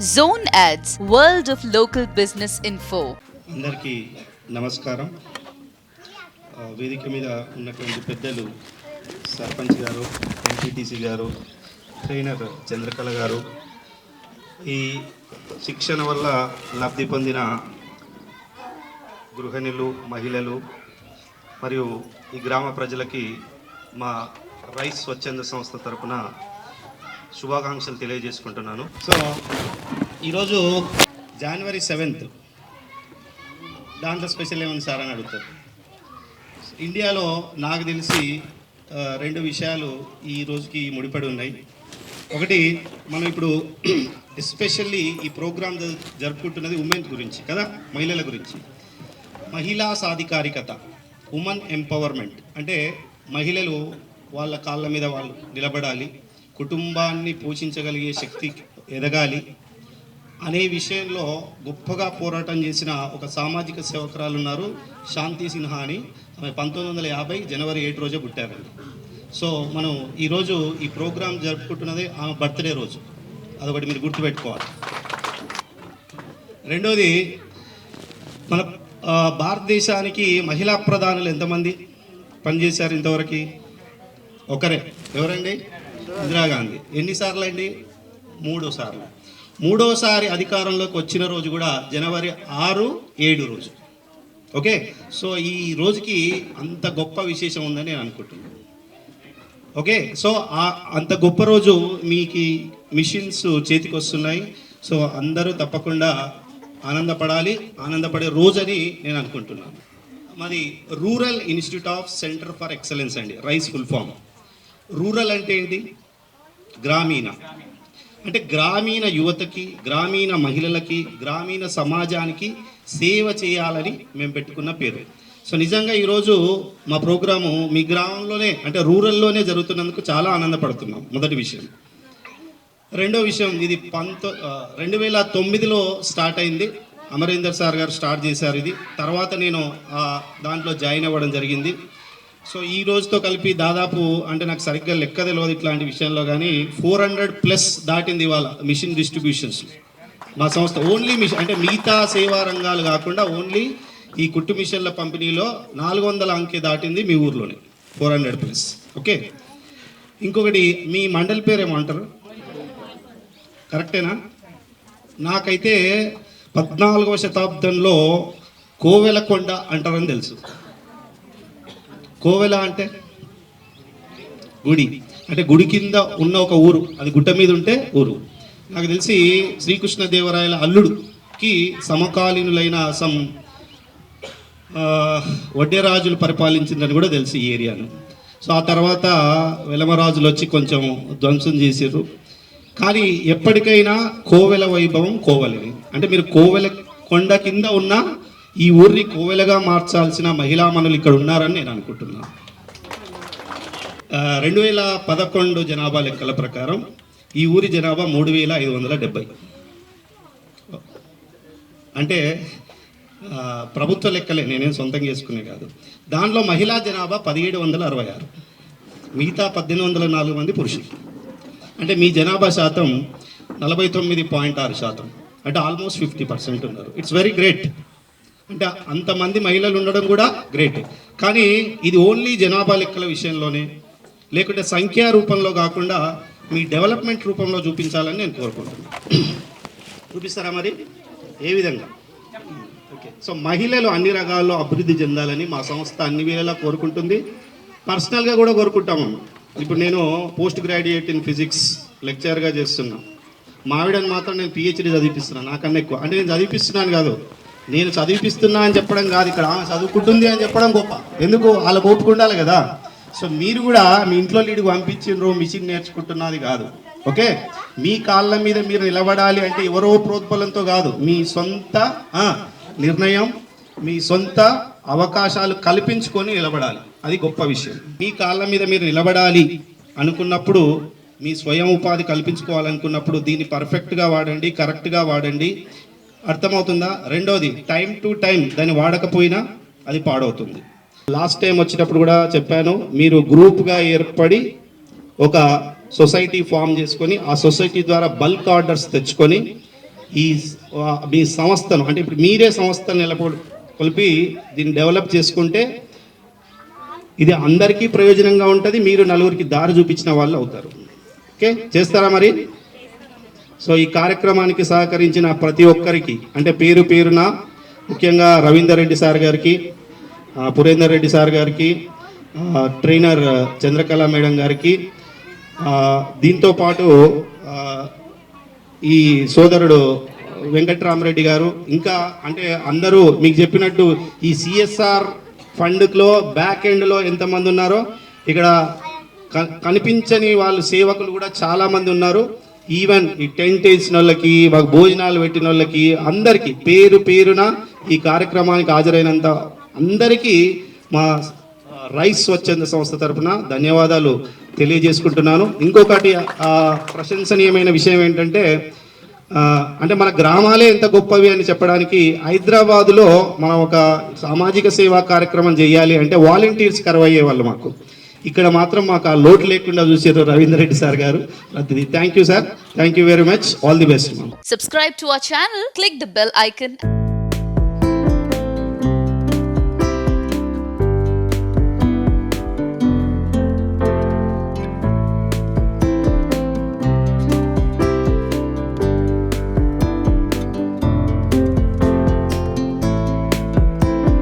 Zone Ads, World of Local Business Info. అందరికీ నమస్కారం. వేదిక మీద ఉన్నటువంటి పెద్దలు సర్పంచ్ గారు, ఎంపీటీసీ గారు, ట్రైనర్ చంద్రకళ గారు, ఈ శిక్షణ వల్ల లబ్ధి పొందిన గృహిణులు, మహిళలు మరియు ఈ గ్రామ ప్రజలకి మా రైస్ స్వచ్ఛంద సంస్థ తరపున శుభాకాంక్షలు తెలియజేసుకుంటున్నాను. సో ఈరోజు January 7th, దాంట్లో స్పెషల్ ఏమైంది సార్ అని అడుగుతారు. ఇండియాలో నాకు తెలిసి రెండు విషయాలు ఈ రోజుకి ముడిపడి ఉన్నాయి. ఒకటి, మనం ఇప్పుడు ఎస్పెషల్లీ ఈ ప్రోగ్రామ్ జరుపుకుంటున్నది ఉమెన్ గురించి కదా, మహిళల గురించి. మహిళా సాధికారికత, ఉమెన్ ఎంపవర్మెంట్ అంటే మహిళలు వాళ్ళ కాళ్ళ మీద వాళ్ళు నిలబడాలి, కుటుంబాన్ని పోషించగలిగే శక్తి ఎదగాలి అనే విషయంలో గొప్పగా పోరాటం చేసిన ఒక సామాజిక సేవకురాలు ఉన్నారు, శాంతి సిన్హా అని. ఆమె 1950 జనవరి 7 రోజే పుట్టారండి. సో మనం ఈరోజు ఈ ప్రోగ్రాం జరుపుకుంటున్నది ఆమె బర్త్డే రోజు, అదొకటి మీరు గుర్తుపెట్టుకోవాలి. రెండోది, మన భారతదేశానికి మహిళా ప్రధానులు ఎంతమంది పనిచేశారు ఇంతవరకు? ఒకరే. ఎవరండి? ఇందిరాగాంధీ. ఎన్నిసార్లు అండి? 3 సార్లు. 3వసారి అధికారంలోకి వచ్చిన రోజు కూడా జనవరి 6, 7 రోజు. ఓకే, సో ఈ రోజుకి అంత గొప్ప విశేషం ఉందని నేను అనుకుంటున్నాను. ఓకే, సో అంత గొప్ప రోజు మీకు మిషన్స్ చేతికి వస్తున్నాయి. సో అందరూ తప్పకుండా ఆనందపడాలి, ఆనందపడే రోజు అని నేను అనుకుంటున్నాను. మాది rural institute of centre for excellence అండి, రైస్ ఫుల్ ఫామ్. రూరల్ అంటే ఏంటి? గ్రామీణ. అంటే గ్రామీణ యువతకి, గ్రామీణ మహిళలకి, గ్రామీణ సమాజానికి సేవ చేయాలని మేము పెట్టుకున్న పేరు. సో నిజంగా ఈరోజు మా ప్రోగ్రాము మీ గ్రామంలోనే అంటే రూరల్లోనే జరుగుతున్నందుకు చాలా ఆనందపడుతున్నాం. మొదటి విషయం. రెండో విషయం, ఇది 2009లో స్టార్ట్ అయింది. అమరేందర్ సార్ గారు స్టార్ట్ చేశారు ఇది. తర్వాత నేను దాంట్లో జాయిన్ అవ్వడం జరిగింది. సో ఈ రోజుతో కలిపి దాదాపు, అంటే నాకు సరిగ్గా లెక్క తెలియదు ఇట్లాంటి విషయంలో, కానీ 400+ దాటింది ఇవాళ మిషన్ డిస్ట్రిబ్యూషన్స్ మా సంస్థ. ఓన్లీ మిషన్ అంటే మిగతా సేవా రంగాలు కాకుండా ఓన్లీ ఈ కుట్టు మిషన్ల పంపిణీలో 400 అంకె దాటింది మీ ఊర్లోనే, 400+. ఓకే, ఇంకొకటి, మీ మండలి పేరు ఏమంటారు? కరెక్టేనా? నాకైతే 14వ శతాబ్దంలో కోవెలకొండ అంటారని తెలుసు. కోవెల అంటే గుడి, అంటే గుడి కింద ఉన్న ఒక ఊరు, అది గుట్ట మీద ఉంటే ఊరు. నాకు తెలిసి శ్రీకృష్ణదేవరాయల అల్లుడుకి సమకాలీనులైన వడ్డేరాజులు పరిపాలించిందని కూడా తెలుసు ఈ ఏరియాను. సో ఆ తర్వాత వెలమరాజులు వచ్చి కొంచెం ధ్వంసం చేసారు. కానీ ఎప్పటికైనా కోవెల వైభవం కోవెలని. అంటే మీరు కోవెల కొండ కింద ఉన్న ఈ ఊరిని కోవెలగా మార్చాల్సిన మహిళామణులు ఇక్కడ ఉన్నారని నేను అనుకుంటున్నాను. 2011 జనాభా లెక్కల ప్రకారం ఈ ఊరి జనాభా 3570. అంటే ప్రభుత్వ లెక్కలే, నేనేం సొంతంగా చేసుకునే కాదు. దానిలో మహిళా జనాభా 1766, మిగతా 1804 మంది పురుషులు. అంటే మీ జనాభా శాతం 49.6%, అంటే ఆల్మోస్ట్ 50% ఉన్నారు. It's very great. అంటే అంతమంది మహిళలు ఉండడం కూడా గ్రేట్. కానీ ఇది ఓన్లీ జనాభా లెక్కల విషయంలోనే, లేకుంటే సంఖ్యా రూపంలో కాకుండా మీ డెవలప్మెంట్ రూపంలో చూపించాలని నేను కోరుకుంటున్నాను. చూపిస్తారా మరి? ఏ విధంగా? ఓకే, సో మహిళలు అన్ని రంగాల్లో అభివృద్ధి చెందాలని మా సంస్థ అన్ని వేళలా కోరుకుంటుంది. పర్సనల్గా కూడా కోరుకుంటాము. ఇప్పుడు నేను పోస్ట్ గ్రాడ్యుయేట్ ఇన్ ఫిజిక్స్ లెక్చర్గా చేస్తున్నా. మావిడని మాత్రం నేను PhD చదివిపిస్తున్నాను, నాకన్నా ఎక్కువ. అంటే నేను చదివిపిస్తున్నాను కాదు, నేను చదివిపిస్తున్నా అని చెప్పడం కాదు, ఇక్కడ చదువుకుంటుంది అని చెప్పడం గొప్ప. ఎందుకు? వాళ్ళ ఓపిక ఉండాలి కదా. సో మీరు కూడా మీ ఇంట్లో లీడ్కి పంపించిండ్రు, మిషన్ నేర్చుకుంటున్నది కాదు. ఓకే, మీ కాళ్ళ మీద మీరు నిలబడాలి అంటే ఎవరో ప్రోత్బలంతో కాదు, మీ సొంత నిర్ణయం, మీ సొంత అవకాశాలు కల్పించుకొని నిలబడాలి. అది గొప్ప విషయం. మీ కాళ్ళ మీద మీరు నిలబడాలి అనుకున్నప్పుడు, మీ స్వయం ఉపాధి కల్పించుకోవాలనుకున్నప్పుడు దీన్ని పర్ఫెక్ట్గా వాడండి, కరెక్ట్గా వాడండి. అర్థమవుతుందా? రెండోది, టైం టు టైం దాన్ని వాడకపోయినా అది పాడవుతుంది. లాస్ట్ టైం వచ్చినప్పుడు కూడా చెప్పాను, మీరు గ్రూప్గా ఏర్పడి ఒక సొసైటీ ఫామ్ చేసుకొని ఆ సొసైటీ ద్వారా బల్క్ ఆర్డర్స్ తెచ్చుకొని ఈ మీ సంస్థను అంటే ఇప్పుడు మీరే సంస్థను కొలిపి దీన్ని డెవలప్ చేసుకుంటే ఇది అందరికీ ప్రయోజనంగా ఉంటుంది, మీరు నలుగురికి దారి చూపించిన వాళ్ళు అవుతారు. ఓకే, చేస్తారా మరి? సో ఈ కార్యక్రమానికి సహకరించిన ప్రతి ఒక్కరికి అంటే పేరు పేరున ముఖ్యంగా రవీందర్ రెడ్డి సార్ గారికి, పురేందర్ రెడ్డి సార్ గారికి, ట్రైనర్ చంద్రకళ మేడం గారికి, దీంతోపాటు ఈ సోదరుడు వెంకట్రామరెడ్డి గారు, ఇంకా అంటే అందరూ మీకు చెప్పినట్టు ఈ సిఎస్ఆర్ ఫండ్లో బ్యాక్ ఎండ్లో ఎంతమంది ఉన్నారో ఇక్కడ కనిపించని వాళ్ళు సేవకులు కూడా చాలామంది ఉన్నారు. ఈవెన్ ఈ టెంట్ వేసిన వాళ్ళకి, మాకు భోజనాలు పెట్టిన వాళ్ళకి అందరికీ పేరు పేరున ఈ కార్యక్రమానికి హాజరైనంత అందరికీ మా రైస్ స్వచ్ఛంద సంస్థ తరఫున ధన్యవాదాలు తెలియజేసుకుంటున్నాను. ఇంకొకటి ప్రశంసనీయమైన విషయం ఏంటంటే అంటే మన గ్రామాలే ఎంత గొప్పవి అని చెప్పడానికి హైదరాబాదులో మనం ఒక సామాజిక సేవా కార్యక్రమం చేయాలి అంటే వాలంటీర్స్ కరువయ్యే వాళ్ళు మాకు. ఇక్కడ మాత్రం మాకు ఆ లోటు లేకుండా చూసారు రవీందర్ రెడ్డి సార్ గారు. Thank you sir, thank you very much, all the best. Subscribe to our channel, click the bell icon.